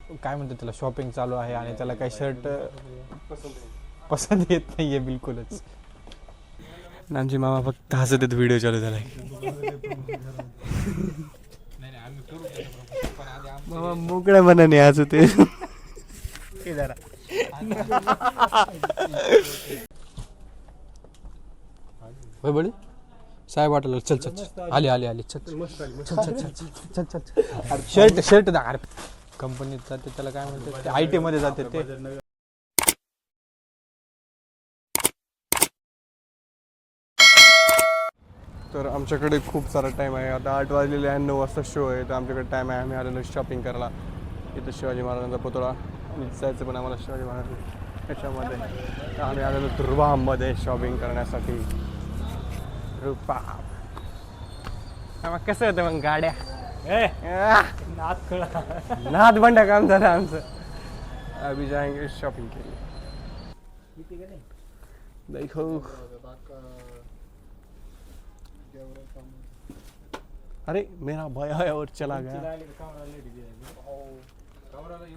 काय म्हणतात त्याला शॉपिंग चालू आहे आणि त्याला काही शर्ट पसंत येत नाहीये बिलकुलच. आमचे मामा फक्त हसत आहेत व्हिडिओ चालू झाला. मामा मोकळ्या मनाने हसत आहे. होय बळी साहेब वाटलं चल चल आली आली आली चल चल चल चल चल चल चल शर्ट शर्ट दाखव कंपनीत जाते त्याला काय म्हणतात ते IT मध्ये जाते ते. तर आमच्याकडे खूप सारा टाईम आहे. आता 8 वाजलेले आहे, 9 वाजता शो आहे. तर आमच्याकडे टाईम आहे. आम्ही आलेलो शॉपिंग करायला. इथं शिवाजी महाराजांचा पुतळा आणि जायचं पण आम्हाला शिवाजी महाराज त्याच्यामध्ये. तर आम्ही आलेलो रुबाबमध्ये शॉपिंग करण्यासाठी. रुबाब मग कसं होतं मग गाड्या नाद बंडा काम झालं आमचं. अभी जाएंगे शॉपिंग के लिए. देखो अरे मेरा भाई है और चला गया.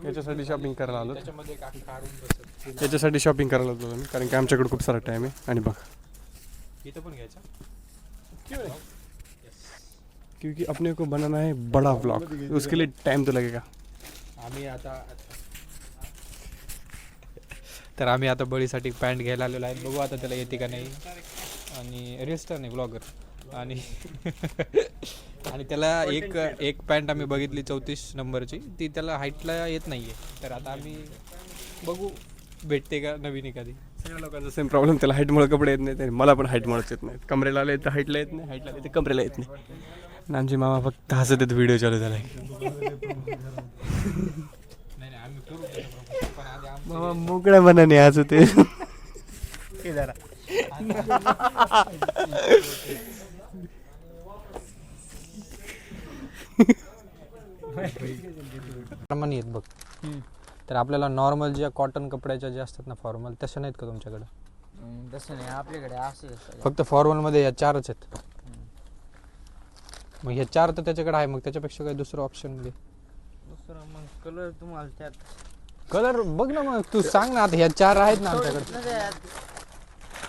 याच्यासाठी शॉपिंग करायला आलो. याच्यासाठी शॉपिंग करायला आलो मी कारण की आमच्याकडे खूप सारा टाइम आहे. आणि बघा इथं पण घ्यायचा क्योंकि अपने को बनाना है बड़ा ब्लॉग, उसके लिए टाइम तो लगेगा. तर आम्ही आता बळीसाठी पॅन्ट घ्यायला आलेलो आहे. बघू आता त्याला येते का नाही. आणि रेस्टर नाही ब्लॉगर आणि आणि त्याला एक पॅन्ट आम्ही बघितली 34 नंबरची, ती त्याला हाईटला येत नाही आहे. तर आता आम्ही बघू भेटते का नवीन एखादी. सगळ्या लोकांचा सेम प्रॉब्लेम, त्याला हाईटमुळे कपडे येत नाही. मला पण हाईटमुळेच येत नाही. कमरेला आले तर हाईटला येत नाही, हाईटला आले तर कमरेला येत नाही. आमचे मामा फक्त हसत आहेत व्हिडिओ चालू झाला. मामा मोकळ्या मनाने हसत आहे. आहेत बघ. तर आपल्याला नॉर्मल ज्या कॉटन कपड्याच्या ज्या असतात ना फॉर्मल, तशा नाहीत का तुमच्याकडे? तसं नाही आपल्याकडे असे फक्त फॉर्मल मध्ये या 4च आहेत. मग ह्या 4 तर त्याच्याकडे आहे. मग त्याच्यापेक्षा काही दुसरं ऑप्शन मध्ये दुसरं मग कलर तुम्हाला त्यात कलर बघ ना. मग तू सांग ना. आता ह्या 4 आहेत ना आमच्याकडे.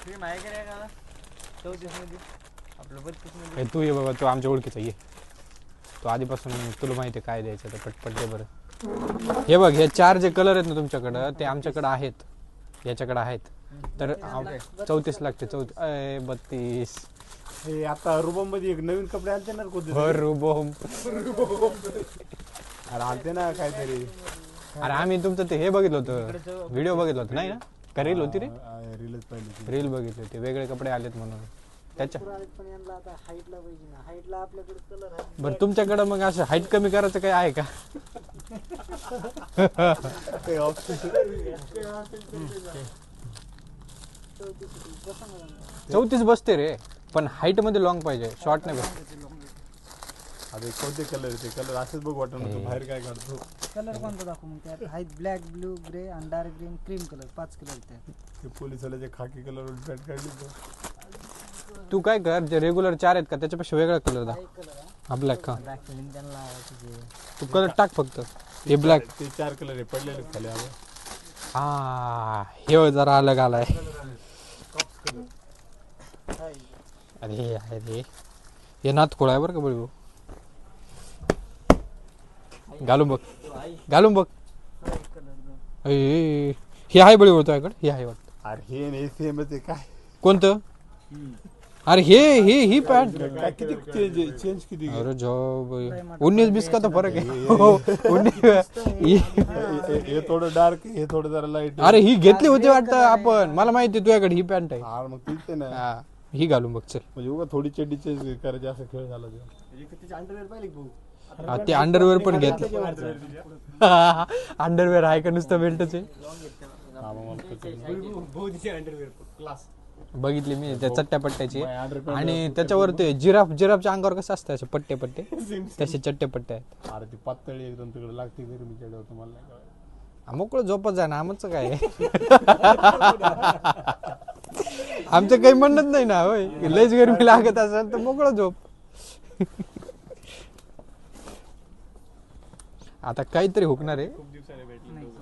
क्रीम आहे का एखादा 34 मध्ये आपलं 32 मध्ये. तू ये बाबा, तू आमच्या ओळखीचा ये. तो आधीपासून तुला माहिती आहे काय द्यायचं तर पटपट दे बरं. हे बघ हे 4 जे कलर आहेत ना तुमच्याकडं ते आमच्याकडे आहेत, याच्याकडे आहेत. तर 34 लागते. 32 हे आता रुबम मध्ये एक नवीन कपडे आलते ना रुबम. अरे आलते ना काहीतरी. अरे आम्ही तुमचं ते हे बघितलं होतं, व्हिडिओ बघितलं होतं नाही ना का रील होती रे? रीलच पाहिली. रील बघितली होती. वेगळे कपडे आलेत म्हणून त्याच्या. बरं तुमच्याकडं मग असं हाईट कमी करायचं काही आहे का? 34 बसते रे, पण हाईट मध्ये लॉंग पाहिजे, शॉर्ट नाही बसते. अरे कोणते कलर ते कलर असेच बघ वाटत ना. तू बाहेर काय काढतो कलर कोणता दाखवू मग त्यात? हाईट ब्लॅक, ब्लू, ग्रे आणि dark green, cream colour 5 colour त्यात. ते पोलिसवाल्याचे खाकी कलर पॅन्ट काढली. तू काय कर, जे रेग्युलर 4 आहेत का त्याच्यापेक्षा वेगळा कलर दाखव. हा ब्लॅक का? तू कलर टाक फक्त. हे ब्लॅक ते 4 कलर आहे पडलेले खाली. हा हे जरा अलग आलाय. अरे अरे हे नात खोळा आहे बरं का बळी भाऊ. घालून बघ, घालून बघ. हे आहे बळी भाऊ तुझ्याकडे? हे आहे वाटतं. अरे हे सेमच आहे काय. कोणतं? अरे हे ही पॅन्ट किती चेंज किती. अरे जाओ 19-20 का तो फरक आहे. हे थोडं डार्क, हे थोडं जरा लाईट. अरे ही घेतली होती वाटतं आपण, मला माहिती तुझ्याकडे ही पॅन्ट आहे. हा मग तीच आहे ना. ही घालून बघ चल. म्हणजे उगा थोडी चड्डी चेंज करायची असा खेळ झाला. ते अंडरवेअर पण घेतलं. अंडरवेअर आहे का नुसतं बेल्टच आहे? बघितली मी त्या चट्ट्या पट्ट्याची. आणि त्याच्यावर ते जिराफच्या अंगावर कसं असतं असे पट्टे पट्टे, तसे चट्टे पट्टे आहेत. अरे ती पातळी एकदम तिकडे लागते गरमीच्या तुम्हाला. मोकळं झोपत जाय ना, आमचं काय. आमचं काही म्हणत नाही ना. होय लयच गरमी लागत असेल तर मोकळं झोप. आता काहीतरी हुकणार आहे. खूप दिवसाने भेटले नाही दोघं.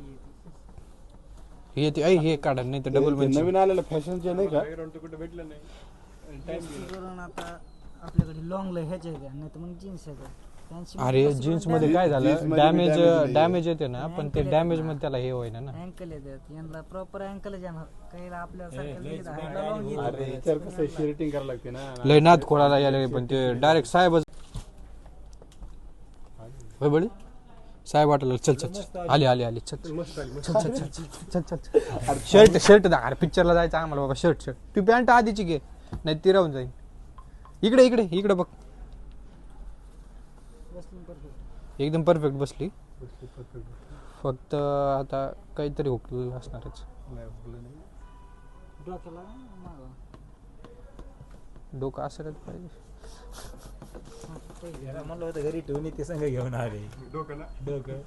हे ते ऐ हे काढा नाही तर डबल ते नवीन आलेलं फॅशनचे नाही का Background तर कुठे भेटलं नाही टाइम जास्त करून आता आपल्याकडे लॉंग ह्याचे आहेत नाही तर मग जीन्स आहेत त्यांची अरे जीन्स मध्ये काय झालं Jeans मध्ये डॅमेज damage डॅमेज येते ना पण ते डॅमेज मध्ये त्याला हे होईना ना. अँकल येतात यांना प्रॉपर अँकल जाणार काही आपल्या सारख्या अरे याच्यावर कसं शेअरिंग करायला लागते ना लय नाद खोळाला यायला पण ते डायरेक्ट साहेबच होय बळी साहेब वाटलं चल चल चल आली आली आली चल चल मस्त आली चल चल चल चल चल शर्ट शर्ट दा अरे पिक्चरला जायचं आम्हाला बाबा शर्ट शर्ट तू पॅन्ट आधीची घे नाही ती राहून जाईल. इकडे इकडे इकडे बघ एकदम परफेक्ट बसली. फक्त आता काहीतरी हुकलेलं असणारच. नाही हुकलं नाही. डोक्याला डोकं असेलच पाहिजे. म्हणलं होतं घरी ठेवून ते संघ घेऊन आले डोकं ना डोकं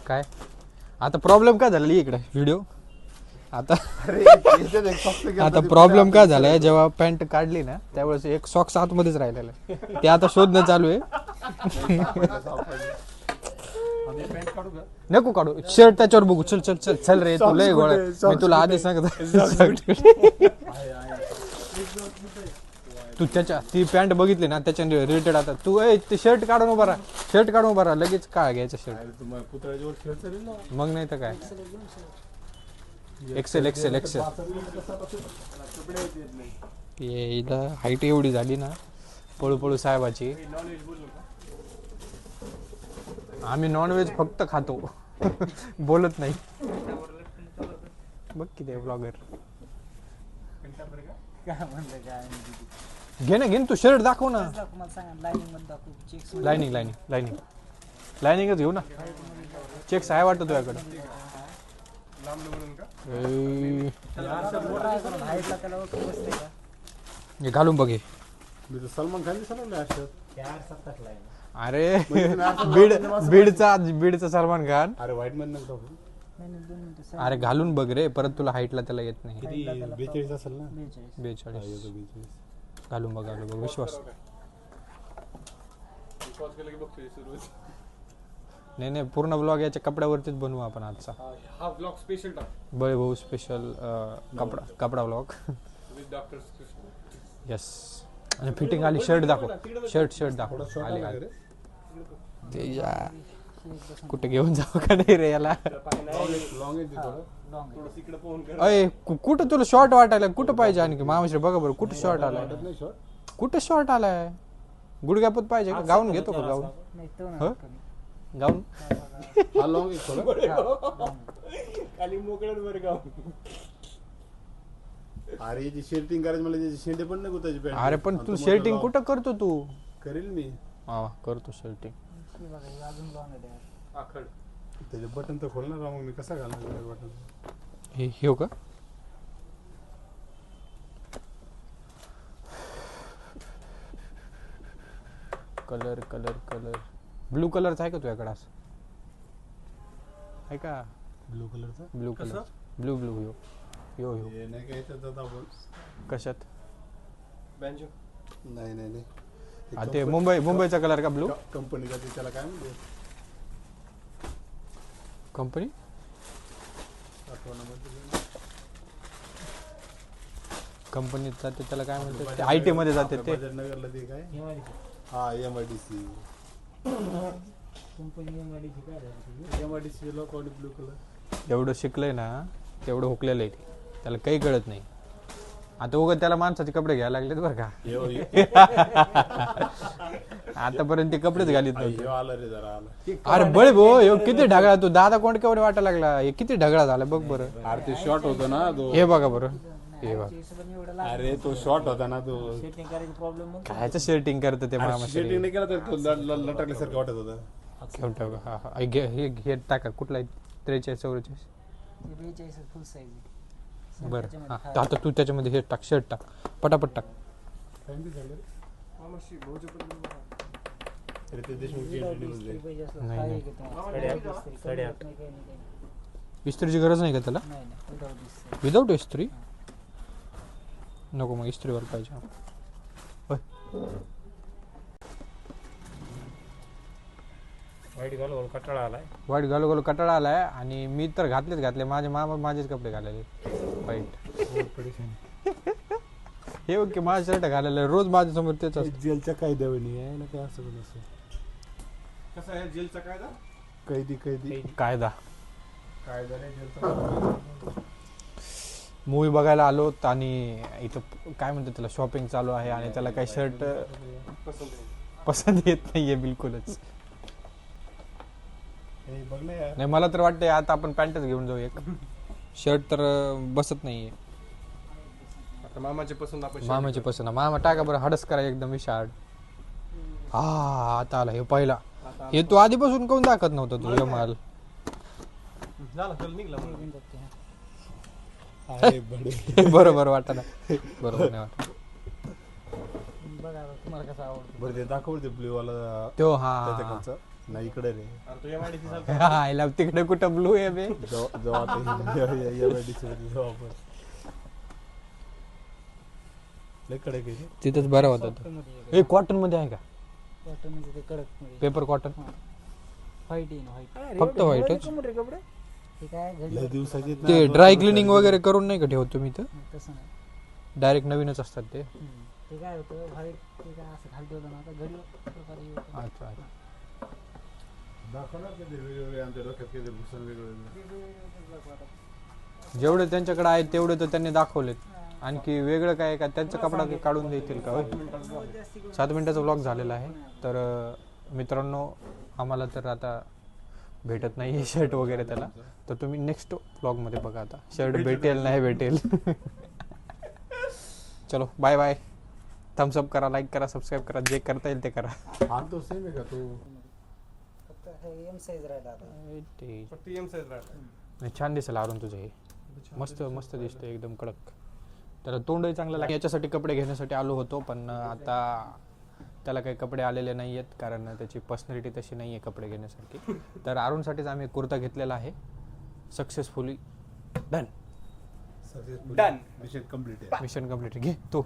काय आता प्रॉब्लेम काय झालेली इकडे व्हिडिओ आता आता प्रॉब्लेम काय झालाय जेव्हा पॅन्ट काढली ना त्यावेळेस एक सॉक्स आतमध्येच राहिलेलं आहे. ते आता शोधणं चालू आहे. पॅन्ट काढू का नको काढू शर्ट त्याच्यावर बघू चल चल चल चल रे तू लय गोळा मी तुला आधी सांगत तू त्याच्या ती पॅन्ट बघितली ना त्याच्या रिलेटेड आता तू ते शर्ट काढून उभा राहा शर्ट काढून उभा राहा लगेच काय घ्यायचं शर्ट पुतळ्याच्या वर खेळ चालेल ना मग नाही तर काय एक्सेल एक्सेल एक्सेल कपडे येत नाही हिला हाईट एवढी झाली ना पळू पळू साहेबाची. नॉनव्हेज बोललो का आम्ही नॉनव्हेज फक्त खातो बोलत नाही. बघ किती ब्लॉगर काय म्हणलं काय घे ना घे ना तू शर्ट दाखव ना. मला सांगा लाईनिंग मध्ये दाखवू चेक्स लाईनिंग लाईनिंग लाईनिंग लाईनिंगच घेऊ ना चेक्स आहे वाटतं तुझ्याकडं. लांबलं म्हणून का हाईटला त्याला बसते का हे घालून बघे. मी तर सलमान खान दिसला अशात 4-7 आहे अरे बीडचा सलमान खान. अरे व्हाईट मध्ये नका नाही 2 मिनिटं अरे घालून बघ रे परत तुला हाईटला त्याला येत नाही. किती 42 असेल ना 42 42 घालून बघ विश्वास विश्वास केला की बघतोय सुरू नाही नाही पूर्ण ब्लॉग याच्या कपड्यावरतीच बनवू आपण आजचा. हा ब्लॉग स्पेशल टाक बळे भाऊ स्पेशल कपडा ब्लॉग विथ डॉक्टर यस. आणि फिटिंग आली शर्ट दाखव शर्ट दाखव आली आली. ते या कुठे घेऊन जाऊ का नाही रे याला. लॉंग आहे ते थोडं थोडं इकडे पाहून कर अय कुठं तुला शॉर्ट वाटायला कुठं पाहिजे आणखी मामाश्री बघा बरं कुठं शॉर्ट आलाय वाटत नाही शॉर्ट कुठं शॉर्ट आलाय गुडघ्यापत पाहिजे का गाऊन घेतो का गाऊन नाही तो हो? गाऊन हा लॉंग आहे थोडं खाली मोकळ्यात वर गाव अरे याची शेर्टिंग करायची मला त्याची शेंडे पण नाही गुतायची पॅन्ट अरे पण तू शर्टिंग कुठं करतो तू. करेल मी हा करतो शर्टिंग. बघा अजून लॉंग आहे त्यावर. आखड त्याचे बटन तर खोलणार मग मी कसा घालणार बटन हे हो का कलर कलर कलर ब्लू कलरचा आहे का तुझ्याकडे असं आहे का ब्लू कलरचा ब्लू कलर ब्लू ब्लू यो यो यो हे नाही काय याच्यात आता आपण कशात बँजो नाही नाही नाही हा, ते मुंबईचा कलर का ब्लू कंपनीचा ते त्याला काय म्हणते कंपनी आठवणामध्ये कंपनीत जाते त्याला काय म्हणतात ते आय टी मध्ये जाते ते नगरला ते काय हा MIDC कंपनी MIDC लोक आणि ब्लू कलर एवढं शिकलंय ना तेवढं हुकलेलं आहे ते. त्याला काही कळत नाही. आता उगाच त्याला माणसाचे कपडे घ्यायला लागलेत बरं का आतापर्यंत ते कपडेच घालीत नव्हते. आला रे जरा आला अरे बळे भाऊ हे किती ढगळा तू दादा कोंडकेवर वाटायला लागला हे किती ढगळा झाला बघ बरं. अरे ते शॉर्ट होतो ना तो हे बघा बरं हे बघा एवढं अरे तो शॉर्ट होता ना तो सेटिंग करायची प्रॉब्लेम मग कायचं शर्टिंग करतं ते मामा शेटिंग नाही केला तर तो लटकल्यासारखं वाटत होता घेऊन टाका हा हा हे टाका कुठला 43 44 42 फुल साईज बरं हा आता तू त्याच्यामध्ये हे टाक शर्ट टाक पटापट टाक. मामाशी भाऊचे पण अरे ते देशमुखची एंट्री म्हणजे पाहिजे असलं नाही, नाही. नाही इस्त्रीची गरज नाही का त्याला विदाउट विदाऊट इस्त्री नको मग इस्त्रीवर पाहिजे होय वाईट घालू कटाळा आलाय. वाईट घालू घालू कटाळा आलाय आणि मी तर घातले माझे मामा माझेच कपडे घालायले वाईट. हे ओके माझा शर्ट घालायला रोज माझ्यासमोर तेच असतं. जेलच्या कायद्यावणी आहे ना काय असं पण असं कसं आहे जेलचा कायदा? कैदी कायदा कायदा नाही जेलचा. मूवी बघायला आलो आणि इथं काय म्हणतात त्याला शॉपिंग चालू आहे आणि त्याला काही शर्ट पसंत येत नाहीये बिलकुलच. हे बघ ना यार नाही मला तर वाटतंय आता आपण पॅन्टच घेऊन जाऊ एक. शर्ट तर बसत नाहीये. आता मामाची पसंत आपण मामाची पसंत मामा टाका बरं हडस करा एकदम विशाळ. हा आता आला हे पहिला. हे तू आधीपासून कोण दाखवत नव्हता तू माल. झाला चल निघला आहे बडे बरोबर वाटत ना बरोबर नाही वाटत. बघा आता तुम्हाला कसं आवडतं. बरं ते दाखव ते ब्ल्यू वाला तो हा त्याच्या खालचं. नाही इकडे रे तू MIDC आयला तिकडे कुठं ब्लू आहे बे. जेव्हा जेव्हा आपण लय कडक आहे रे. तिथंच बरं होता तो. हे कॉटन मध्ये आहे का कॉटन म्हणजे ते कडक मध्ये पेपर कॉटन व्हाईट येईन व्हाईट. फक्त व्हाईटच. कपडे ते काय घडी लय दिवसाचे आहेत ना. ते ड्राय क्लिनिंग वगैरे करून नाही का ठेवत तुम्ही तर तसं नाही. डायरेक्ट नवीनच असतात ते. ते काय होतं व्हाईट ते काय असं खाली ठेवलं ना आता घडी प्रकारे हे होतं. अच्छा अच्छा. दाखवणार का ते वेगवेगळे आमच्या डोक्यात काही भूषण वेगवेगळे. जेवढे त्यांच्याकडे आहेत तेवढे तर त्यांनी दाखवलेत. आणखी वेगळं काय का त्यांचा कपडा काढून देतील का होय? 7 मिनिटाचा व्लॉग झालेला आहे. तर मित्रांनो आम्हाला तर आता भेटत नाही शर्ट वगैरे त्याला. तर तुम्ही नेक्स्ट व्लॉगमध्ये बघा आता शर्ट भेटेल नाही भेटेल. चलो बाय बाय. थम्सअप करा लाईक करा सबस्क्राईब करा जे करता येईल ते करा. हा तो सेम आहे का तू फक्त हे एम साईज राहिला आता. फक्त एम साईज राहते. नाही, छान दिसेल अरुण तुझं हे. मस्त मस्त दिसतं एकदम कडक. त्याला तोंडही चांगलं लागतं. याच्यासाठी कपडे घेण्यासाठी आलो होतो पण आता त्याला काही कपडे आलेले नाही आहेत कारण त्याची पर्सनॅलिटी तशी नाही आहे कपडे घेण्यासारखी. तर अरुणसाठीच आम्ही कुर्ता घेतलेला आहे. Successfully done. Done. Mission complete आहे. मिशन कम्प्लीट घे तू.